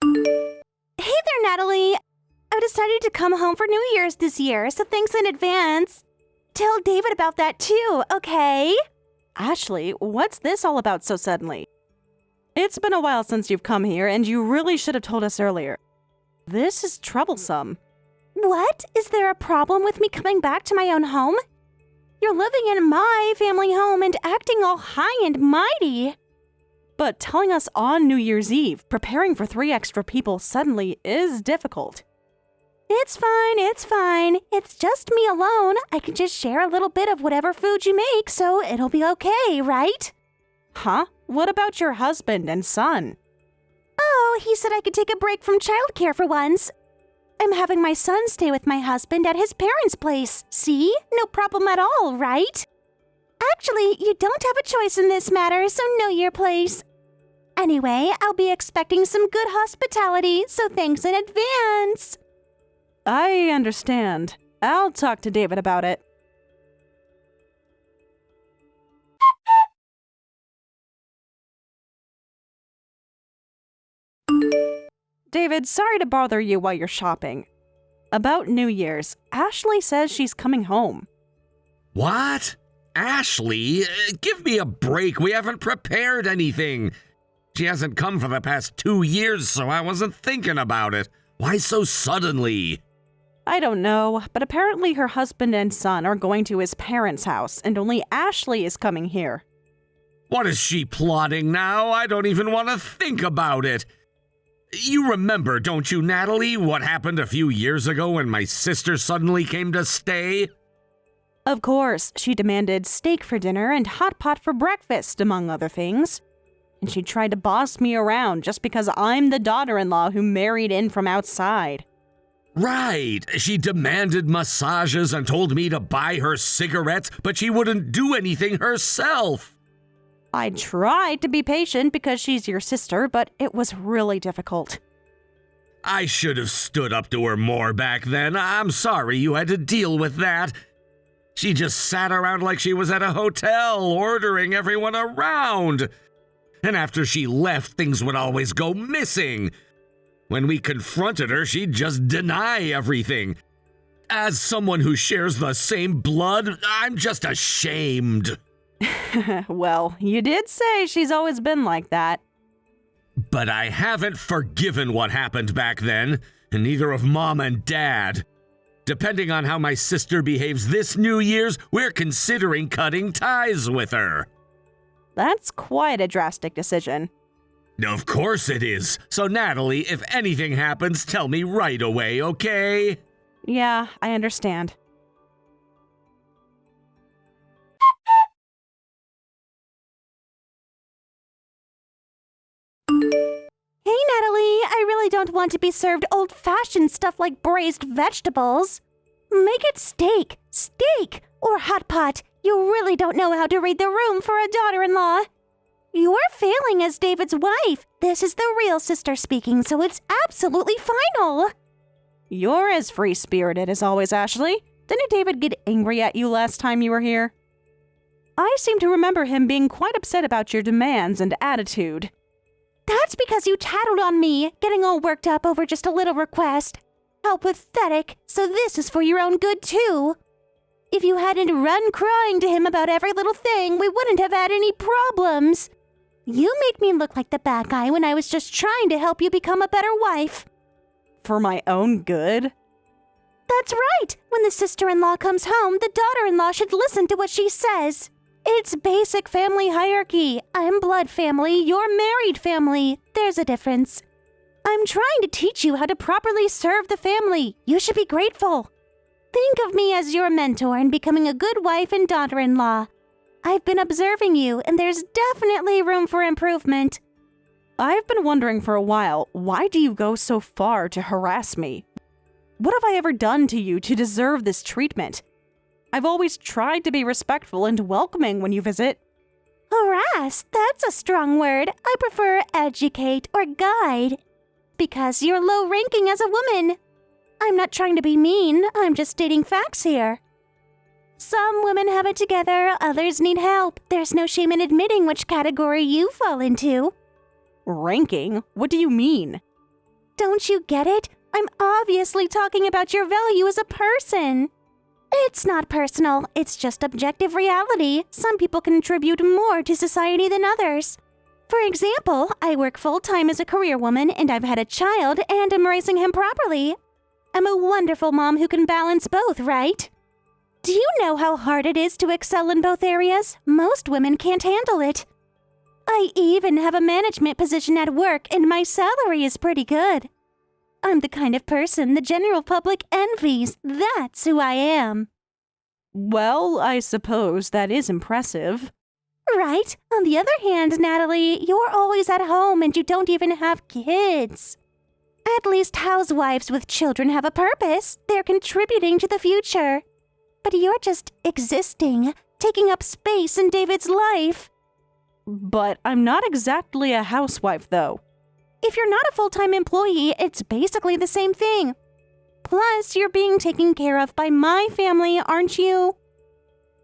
Hey there, Natalie. I've decided to come home for New Year's this year, so thanks in advance. Tell David about that too, okay? Ashley, what's this all about so suddenly? It's been a while since you've come here, and you really should have told us earlier. This is troublesome. What? Is there a problem with me coming back to my own home? You're living in my family home and acting all high and mighty. But telling us on New Year's Eve, preparing for 3 extra people suddenly is difficult. It's fine. It's just me alone. I can just share a little bit of whatever food you make, so it'll be okay, right? Huh? What about your husband and son? Oh, he said I could take a break from childcare for once. I'm having my son stay with my husband at his parents' place. See? No problem at all, right? Actually, you don't have a choice in this matter, so know your place. Anyway, I'll be expecting some good hospitality, so thanks in advance. I understand. I'll talk to David about it. David, sorry to bother you while you're shopping. About New Year's, Ashley says she's coming home. What? Ashley? Give me a break. We haven't prepared anything. She hasn't come for the past 2 years, so I wasn't thinking about it. Why so suddenly? I don't know, but apparently her husband and son are going to his parents' house, and only Ashley is coming here. What is she plotting now? I don't even want to think about it. You remember, don't you, Natalie, what happened a few years ago when my sister suddenly came to stay? Of course, she demanded steak for dinner and hot pot for breakfast, among other things. And she tried to boss me around just because I'm the daughter-in-law who married in from outside. Right. She demanded massages and told me to buy her cigarettes, but she wouldn't do anything herself. I tried to be patient because she's your sister, but it was really difficult. I should have stood up to her more back then. I'm sorry you had to deal with that. She just sat around like she was at a hotel, ordering everyone around. And after she left, things would always go missing. When we confronted her, she'd just deny everything. As someone who shares the same blood, I'm just ashamed. Well, you did say she's always been like that. But I haven't forgiven what happened back then, and neither of Mom and Dad. Depending on how my sister behaves this New Year's, we're considering cutting ties with her. That's quite a drastic decision. Of course it is. So Natalie, if anything happens, tell me right away, okay? Yeah, I understand. Hey, Natalie, I really don't want to be served old-fashioned stuff like braised vegetables. Make it steak, or hot pot. You really don't know how to read the room for a daughter-in-law. You're failing as David's wife. This is the real sister speaking, so it's absolutely final. You're as free-spirited as always, Ashley. Didn't David get angry at you last time you were here? I seem to remember him being quite upset about your demands and attitude. That's because you tattled on me, getting all worked up over just a little request. How pathetic. So this is for your own good, too. If you hadn't run crying to him about every little thing, we wouldn't have had any problems. You made me look like the bad guy when I was just trying to help you become a better wife. For my own good? That's right. When the sister-in-law comes home, the daughter-in-law should listen to what she says. It's basic family hierarchy. I'm blood family, you're married family. There's a difference. I'm trying to teach you how to properly serve the family. You should be grateful. Think of me as your mentor in becoming a good wife and daughter-in-law. I've been observing you, and there's definitely room for improvement. I've been wondering for a while, why do you go so far to harass me? What have I ever done to you to deserve this treatment? I've always tried to be respectful and welcoming when you visit. Harass? That's a strong word. I prefer educate or guide. Because you're low-ranking as a woman. I'm not trying to be mean, I'm just stating facts here. Some women have it together, others need help. There's no shame in admitting which category you fall into. Ranking? What do you mean? Don't you get it? I'm obviously talking about your value as a person. It's not personal, it's just objective reality. Some people contribute more to society than others. For example, I work full-time as a career woman and I've had a child and am raising him properly. I'm a wonderful mom who can balance both, right? Do you know how hard it is to excel in both areas? Most women can't handle it. I even have a management position at work and my salary is pretty good. I'm the kind of person the general public envies. That's who I am. Well, I suppose that is impressive. Right. On the other hand, Natalie, you're always at home and you don't even have kids. At least housewives with children have a purpose. They're contributing to the future. But you're just existing, taking up space in David's life. But I'm not exactly a housewife, though. If you're not a full-time employee, it's basically the same thing. Plus, you're being taken care of by my family, aren't you?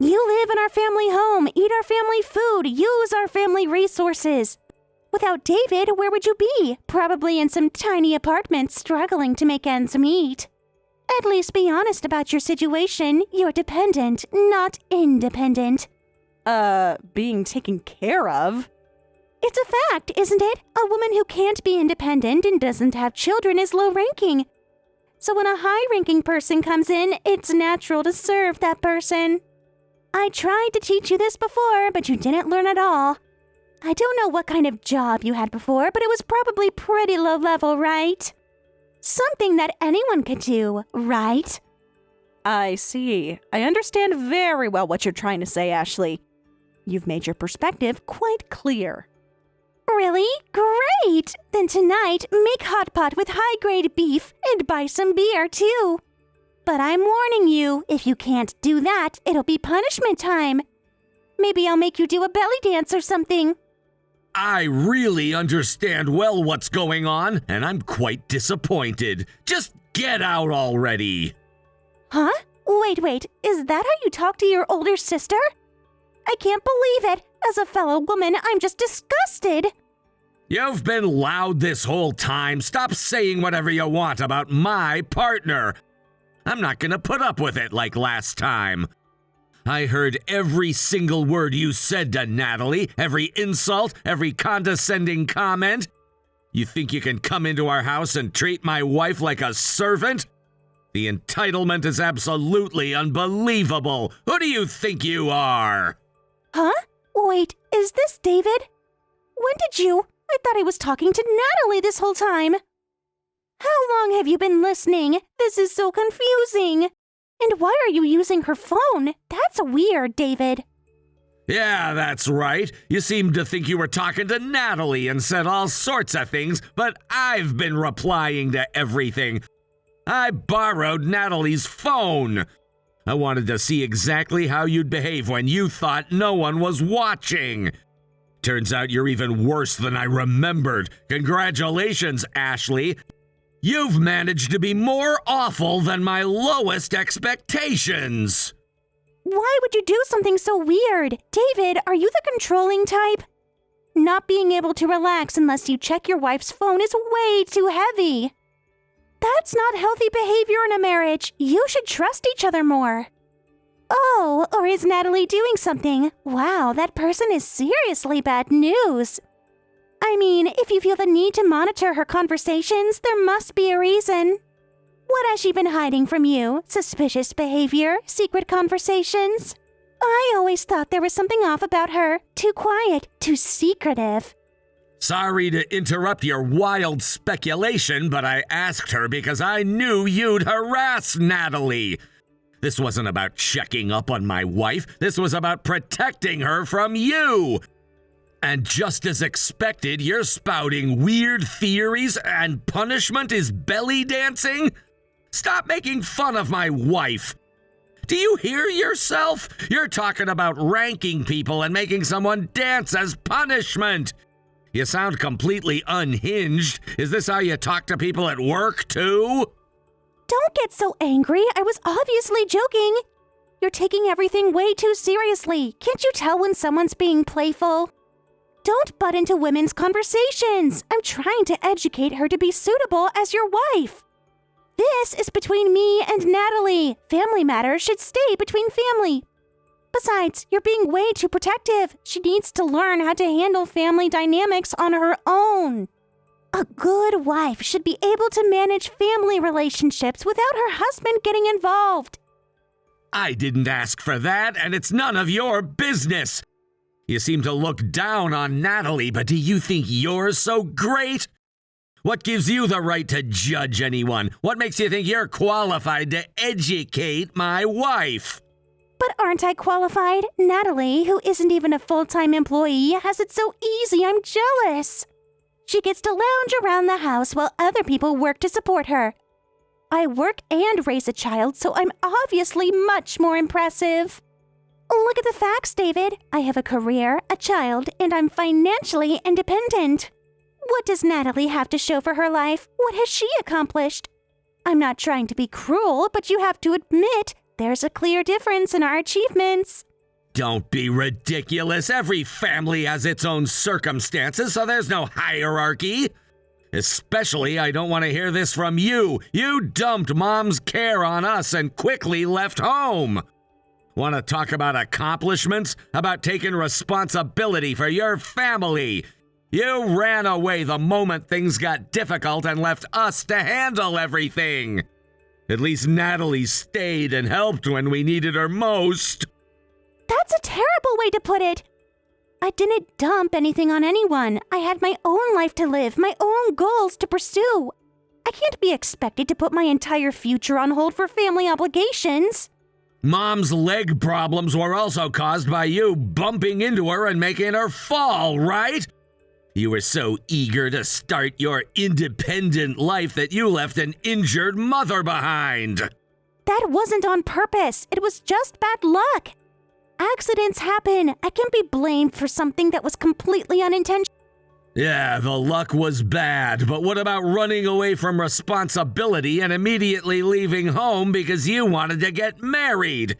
You live in our family home, eat our family food, use our family resources. Without David, where would you be? Probably in some tiny apartment struggling to make ends meet. At least be honest about your situation. You're dependent, not independent. Being taken care of? It's a fact, isn't it? A woman who can't be independent and doesn't have children is low-ranking. So when a high-ranking person comes in, it's natural to serve that person. I tried to teach you this before, but you didn't learn at all. I don't know what kind of job you had before, but it was probably pretty low level, right? Something that anyone could do, right? I see. I understand very well what you're trying to say, Ashley. You've made your perspective quite clear. Really? Great! Then tonight, make hot pot with high-grade beef and buy some beer, too. But I'm warning you, if you can't do that, it'll be punishment time. Maybe I'll make you do a belly dance or something. I really understand well what's going on, and I'm quite disappointed. Just get out already. Huh? Wait, is that how you talk to your older sister? I can't believe it. As a fellow woman, I'm just disgusted. You've been loud this whole time. Stop saying whatever you want about my partner. I'm not gonna put up with it like last time. I heard every single word you said to Natalie, every insult, every condescending comment. You think you can come into our house and treat my wife like a servant? The entitlement is absolutely unbelievable. Who do you think you are? Huh? Wait, is this David? When did you? I thought I was talking to Natalie this whole time. How long have you been listening? This is so confusing. And why are you using her phone? That's weird, David. Yeah, that's right. You seemed to think you were talking to Natalie and said all sorts of things, but I've been replying to everything. I borrowed Natalie's phone. I wanted to see exactly how you'd behave when you thought no one was watching. Turns out you're even worse than I remembered. Congratulations, Ashley. You've managed to be more awful than my lowest expectations. Why would you do something so weird? David, are you the controlling type? Not being able to relax unless you check your wife's phone is way too heavy. That's not healthy behavior in a marriage. You should trust each other more. Oh, or is Natalie doing something? Wow, that person is seriously bad news. I mean, if you feel the need to monitor her conversations, there must be a reason. What has she been hiding from you? Suspicious behavior? Secret conversations? I always thought there was something off about her. Too quiet, too secretive. Sorry to interrupt your wild speculation, but I asked her because I knew you'd harass Natalie. This wasn't about checking up on my wife. This was about protecting her from you. And just as expected, you're spouting weird theories and punishment is belly dancing? Stop making fun of my wife. Do you hear yourself? You're talking about ranking people and making someone dance as punishment. You sound completely unhinged. Is this how you talk to people at work, too? Don't get so angry. I was obviously joking. You're taking everything way too seriously. Can't you tell when someone's being playful? Don't butt into women's conversations. I'm trying to educate her to be suitable as your wife. This is between me and Natalie. Family matters should stay between family. Besides, you're being way too protective. She needs to learn how to handle family dynamics on her own. A good wife should be able to manage family relationships without her husband getting involved. I didn't ask for that, and it's none of your business. You seem to look down on Natalie, but do you think you're so great? What gives you the right to judge anyone? What makes you think you're qualified to educate my wife? But aren't I qualified? Natalie, who isn't even a full-time employee, has it so easy I'm jealous. She gets to lounge around the house while other people work to support her. I work and raise a child, so I'm obviously much more impressive. Look at the facts, David. I have a career, a child, and I'm financially independent. What does Natalie have to show for her life? What has she accomplished? I'm not trying to be cruel, but you have to admit there's a clear difference in our achievements. Don't be ridiculous. Every family has its own circumstances, so there's no hierarchy. Especially, I don't want to hear this from you. You dumped Mom's care on us and quickly left home. Want to talk about accomplishments? About taking responsibility for your family? You ran away the moment things got difficult and left us to handle everything. At least Natalie stayed and helped when we needed her most. That's a terrible way to put it. I didn't dump anything on anyone. I had my own life to live, my own goals to pursue. I can't be expected to put my entire future on hold for family obligations. Mom's leg problems were also caused by you bumping into her and making her fall, right? You were so eager to start your independent life that you left an injured mother behind. That wasn't on purpose. It was just bad luck. Accidents happen. I can't be blamed for something that was completely unintentional. Yeah, the luck was bad, but what about running away from responsibility and immediately leaving home because you wanted to get married?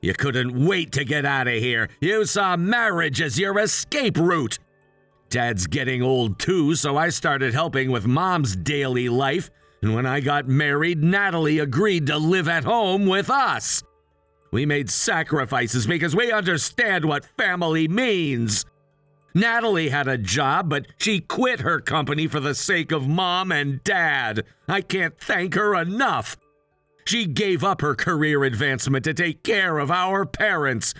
You couldn't wait to get out of here. You saw marriage as your escape route. Dad's getting old too, so I started helping with Mom's daily life, and when I got married, Natalie agreed to live at home with us. We made sacrifices because we understand what family means. Natalie had a job, but she quit her company for the sake of Mom and Dad. I can't thank her enough. She gave up her career advancement to take care of our parents.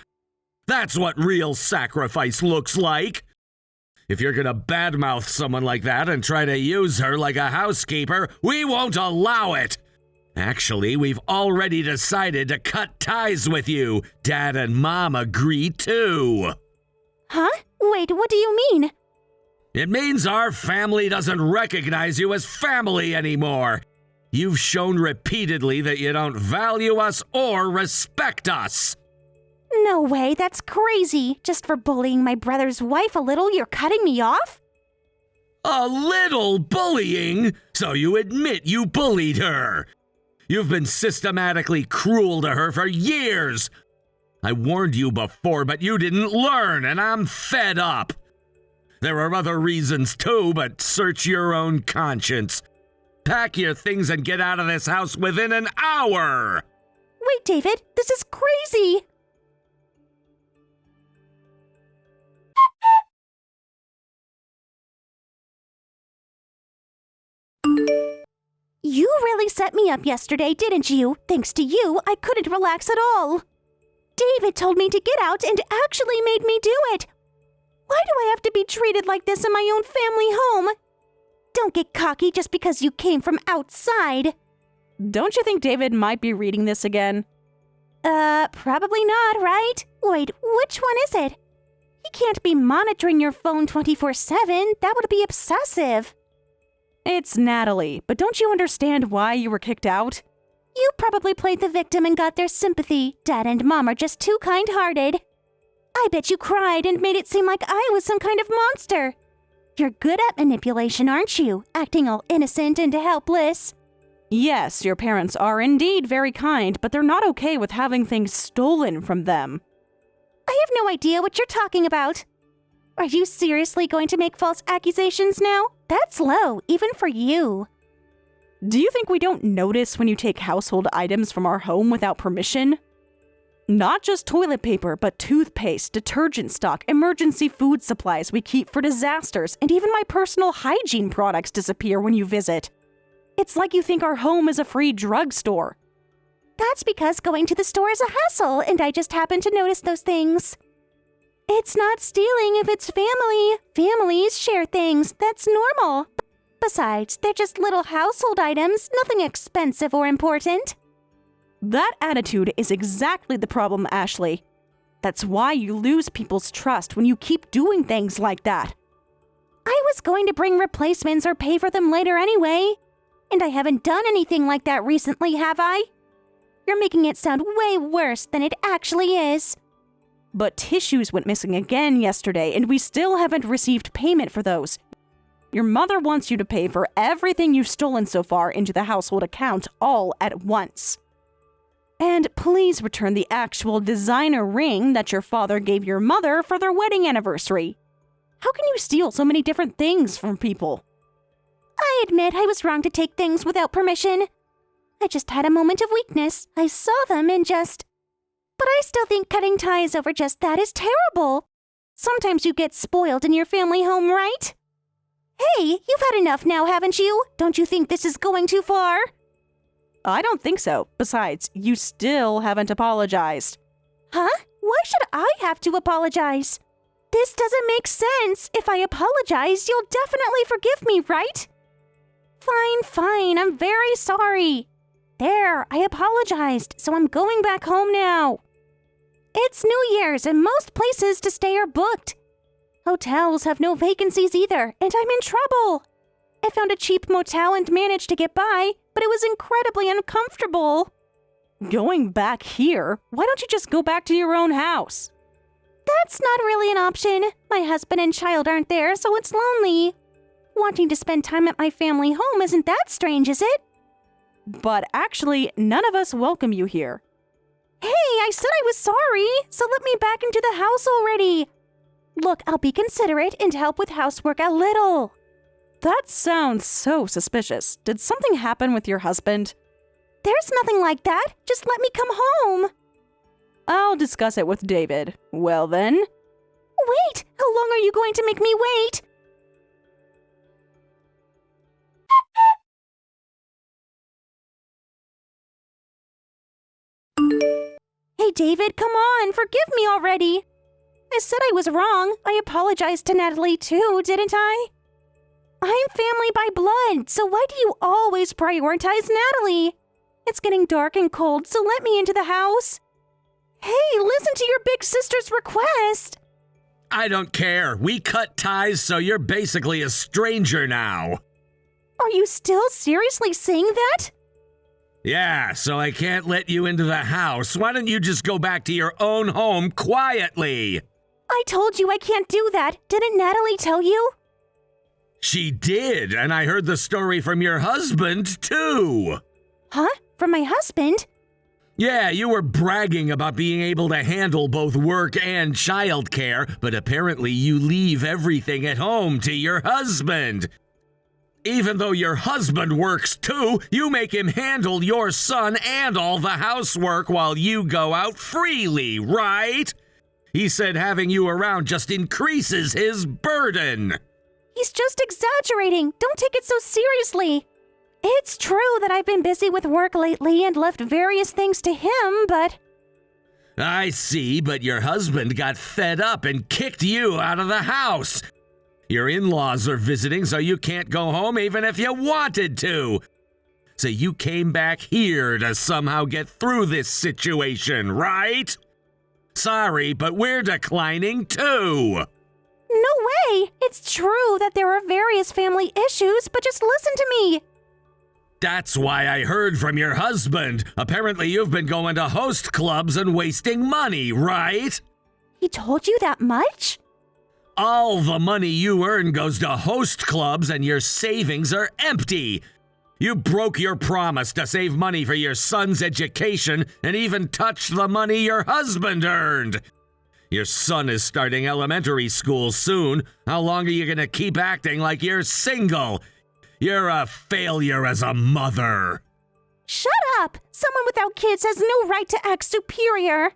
That's what real sacrifice looks like. If you're gonna badmouth someone like that and try to use her like a housekeeper, we won't allow it. Actually, we've already decided to cut ties with you. Dad and Mom agree too. Huh? Wait, what do you mean? It means our family doesn't recognize you as family anymore. You've shown repeatedly that you don't value us or respect us. No way, that's crazy. Just for bullying my brother's wife a little, you're cutting me off? A little bullying? So you admit you bullied her. You've been systematically cruel to her for years. I warned you before, but you didn't learn, and I'm fed up. There are other reasons too, but search your own conscience. Pack your things and get out of this house within an hour. Wait, David, this is crazy. You really set me up yesterday, didn't you? Thanks to you, I couldn't relax at all. David told me to get out and actually made me do it. Why do I have to be treated like this in my own family home? Don't get cocky just because you came from outside. Don't you think David might be reading this again? Probably not, right? Wait, which one is it? He can't be monitoring your phone 24/7. That would be obsessive. It's Natalie, but don't you understand why you were kicked out? You probably played the victim and got their sympathy. Dad and Mom are just too kind-hearted. I bet you cried and made it seem like I was some kind of monster. You're good at manipulation, aren't you? Acting all innocent and helpless. Yes, your parents are indeed very kind, but they're not okay with having things stolen from them. I have no idea what you're talking about. Are you seriously going to make false accusations now? That's low, even for you. Do you think we don't notice when you take household items from our home without permission? Not just toilet paper, but toothpaste, detergent stock, emergency food supplies we keep for disasters, and even my personal hygiene products disappear when you visit. It's like you think our home is a free drugstore. That's because going to the store is a hassle, and I just happen to notice those things. It's not stealing if it's family. Families share things. That's normal. Besides, they're just little household items, nothing expensive or important. That attitude is exactly the problem, Ashley. That's why you lose people's trust when you keep doing things like that. I was going to bring replacements or pay for them later anyway. And I haven't done anything like that recently, have I? You're making it sound way worse than it actually is. But tissues went missing again yesterday, and we still haven't received payment for those. Your mother wants you to pay for everything you've stolen so far into the household account all at once. And please return the actual designer ring that your father gave your mother for their wedding anniversary. How can you steal so many different things from people? I admit I was wrong to take things without permission. I just had a moment of weakness. I saw them and just... But I still think cutting ties over just that is terrible. Sometimes you get spoiled in your family home, right? Hey, you've had enough now, haven't you? Don't you think this is going too far? I don't think so. Besides, you still haven't apologized. Huh? Why should I have to apologize? This doesn't make sense. If I apologize, you'll definitely forgive me, right? Fine, I'm very sorry. There, I apologized, so I'm going back home now. It's New Year's and most places to stay are booked. Hotels have no vacancies either, and I'm in trouble. I found a cheap motel and managed to get by, but it was incredibly uncomfortable. Going back here? Why don't you just go back to your own house? That's not really an option. My husband and child aren't there, so it's lonely. Wanting to spend time at my family home isn't that strange, is it? But actually, none of us welcome you here. Hey, I said I was sorry, so let me back into the house already. Look, I'll be considerate and help with housework a little. That sounds so suspicious. Did something happen with your husband? There's nothing like that. Just let me come home. I'll discuss it with David. Well then. Wait! How long are you going to make me wait? Hey, David, come on. Forgive me already. I said I was wrong. I apologized to Natalie too, didn't I? I'm family by blood, so why do you always prioritize Natalie? It's getting dark and cold, so let me into the house. Hey, listen to your big sister's request. I don't care. We cut ties, so you're basically a stranger now. Are you still seriously saying that? Yeah, so I can't let you into the house. Why don't you just go back to your own home quietly? I told you I can't do that. Didn't Natalie tell you? She did, and I heard the story from your husband, too. Huh? From my husband? Yeah, you were bragging about being able to handle both work and childcare, but apparently you leave everything at home to your husband. Even though your husband works too, you make him handle your son and all the housework while you go out freely, right? He said having you around just increases his burden. He's just exaggerating. Don't take it so seriously. It's true that I've been busy with work lately and left various things to him, but... I see, but your husband got fed up and kicked you out of the house. Your in-laws are visiting, so you can't go home even if you wanted to. So you came back here to somehow get through this situation, right? Sorry, but we're declining too. No way! It's true that there are various family issues, but just listen to me. That's why I heard from your husband. Apparently you've been going to host clubs and wasting money, right? He told you that much? All the money you earn goes to host clubs and your savings are empty. You broke your promise to save money for your son's education and even touched the money your husband earned. Your son is starting elementary school soon. How long are you gonna keep acting like you're single? You're a failure as a mother. Shut up! Someone without kids has no right to act superior.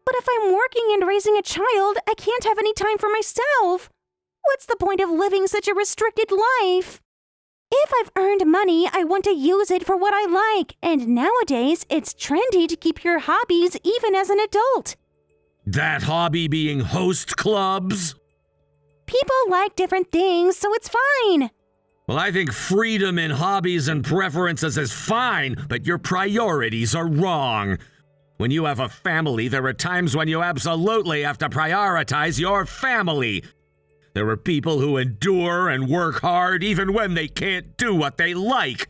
But if I'm working and raising a child, I can't have any time for myself. What's the point of living such a restricted life? If I've earned money, I want to use it for what I like, and nowadays it's trendy to keep your hobbies even as an adult. That hobby being host clubs? People like different things, so it's fine. Well, I think freedom in hobbies and preferences is fine, but your priorities are wrong. When you have a family, there are times when you absolutely have to prioritize your family. There are people who endure and work hard even when they can't do what they like.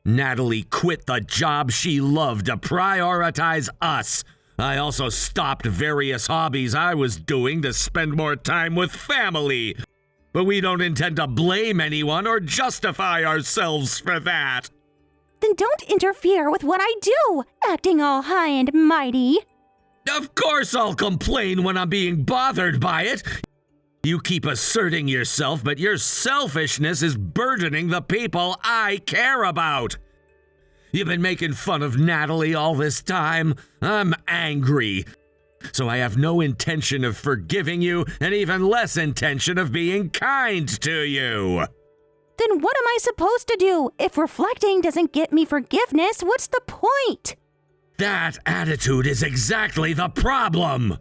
Natalie quit the job she loved to prioritize us. I also stopped various hobbies I was doing to spend more time with family. But we don't intend to blame anyone or justify ourselves for that. Then don't interfere with what I do, acting all high and mighty. Of course I'll complain when I'm being bothered by it. You keep asserting yourself, but your selfishness is burdening the people I care about. You've been making fun of Natalie all this time. I'm angry. So I have no intention of forgiving you, and even less intention of being kind to you. Then what am I supposed to do? If reflecting doesn't get me forgiveness, what's the point? That attitude is exactly the problem.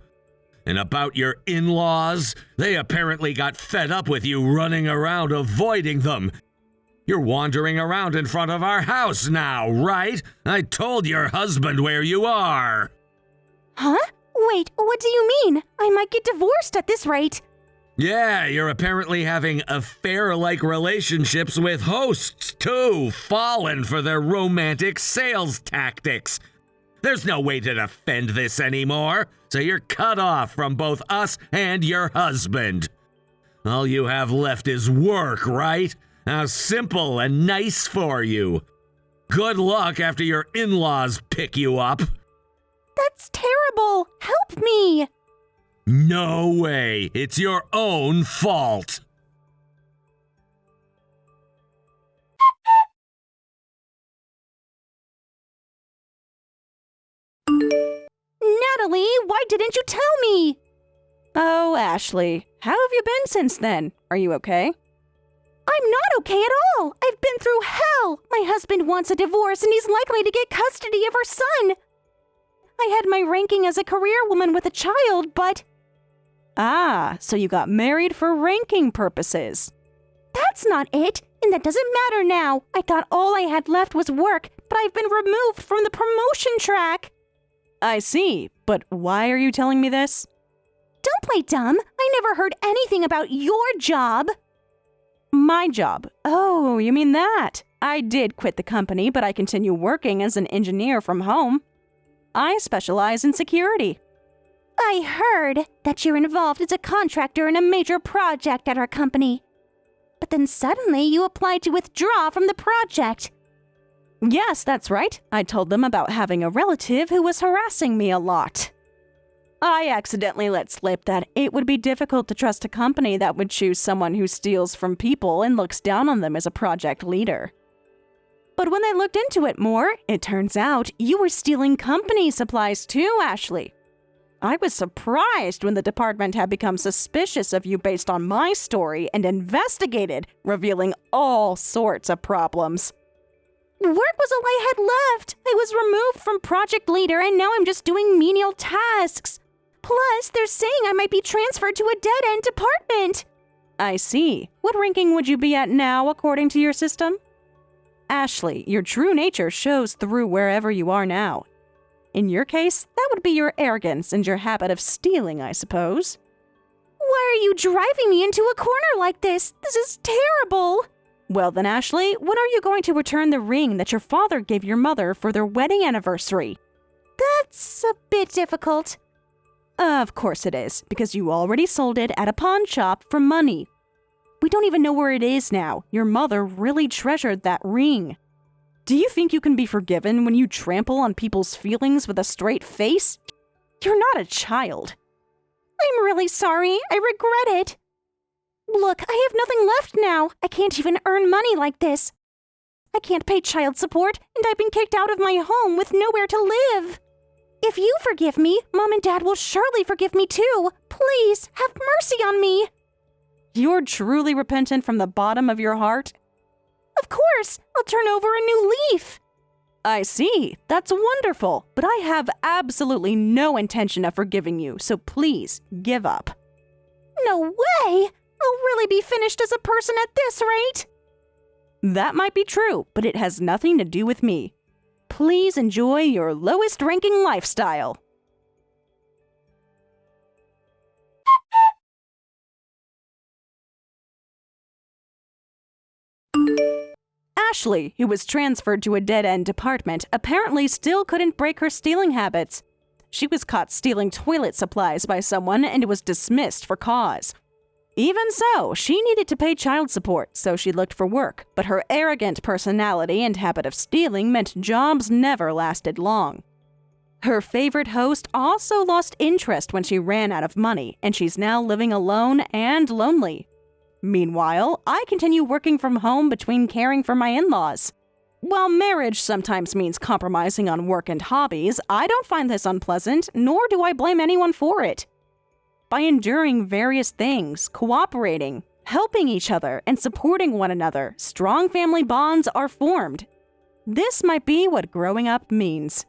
And about your in-laws, they apparently got fed up with you running around avoiding them. You're wandering around in front of our house now, right? I told your husband where you are. Huh? Wait, what do you mean? I might get divorced at this rate. Yeah, you're apparently having affair-like relationships with hosts, too, fallen for their romantic sales tactics. There's no way to defend this anymore, so you're cut off from both us and your husband. All you have left is work, right? How simple and nice for you. Good luck after your in-laws pick you up. That's terrible. Help me. No way. It's your own fault. Natalie, why didn't you tell me? Oh, Ashley, how have you been since then? Are you okay? I'm not okay at all. I've been through hell. My husband wants a divorce and he's likely to get custody of our son. I had my ranking as a career woman with a child, but... Ah, so you got married for ranking purposes. That's not it, and that doesn't matter now. I thought all I had left was work, but I've been removed from the promotion track. I see, but why are you telling me this? Don't play dumb. I never heard anything about your job. My job? Oh, you mean that? I did quit the company, but I continue working as an engineer from home. I specialize in security. I heard that you're involved as a contractor in a major project at our company. But then suddenly you applied to withdraw from the project. Yes, that's right. I told them about having a relative who was harassing me a lot. I accidentally let slip that it would be difficult to trust a company that would choose someone who steals from people and looks down on them as a project leader. But when I looked into it more, it turns out you were stealing company supplies too, Ashley. I was surprised when the department had become suspicious of you based on my story and investigated, revealing all sorts of problems. Work was all I had left. I was removed from project leader and now I'm just doing menial tasks. Plus, they're saying I might be transferred to a dead-end department. I see. What ranking would you be at now according to your system? Ashley, your true nature shows through wherever you are now. In your case, that would be your arrogance and your habit of stealing, I suppose. Why are you driving me into a corner like this? This is terrible. Well then, Ashley, when are you going to return the ring that your father gave your mother for their wedding anniversary? That's a bit difficult. Of course it is, because you already sold it at a pawn shop for money. We don't even know where it is now. Your mother really treasured that ring. Do you think you can be forgiven when you trample on people's feelings with a straight face? You're not a child. I'm really sorry. I regret it. Look, I have nothing left now. I can't even earn money like this. I can't pay child support, and I've been kicked out of my home with nowhere to live. If you forgive me, Mom and Dad will surely forgive me too. Please, have mercy on me. You're truly repentant from the bottom of your heart? Of course, I'll turn over a new leaf. I see. That's wonderful. But I have absolutely no intention of forgiving you, so please, give up. No way! I'll really be finished as a person at this rate. That might be true, but it has nothing to do with me. Please enjoy your lowest-ranking lifestyle. Ashley, who was transferred to a dead-end department, apparently still couldn't break her stealing habits. She was caught stealing toilet supplies by someone and was dismissed for cause. Even so, she needed to pay child support, so she looked for work, but her arrogant personality and habit of stealing meant jobs never lasted long. Her favorite host also lost interest when she ran out of money, and she's now living alone and lonely. Meanwhile, I continue working from home between caring for my in-laws. While marriage sometimes means compromising on work and hobbies, I don't find this unpleasant, nor do I blame anyone for it. By enduring various things, cooperating, helping each other, and supporting one another, strong family bonds are formed. This might be what growing up means.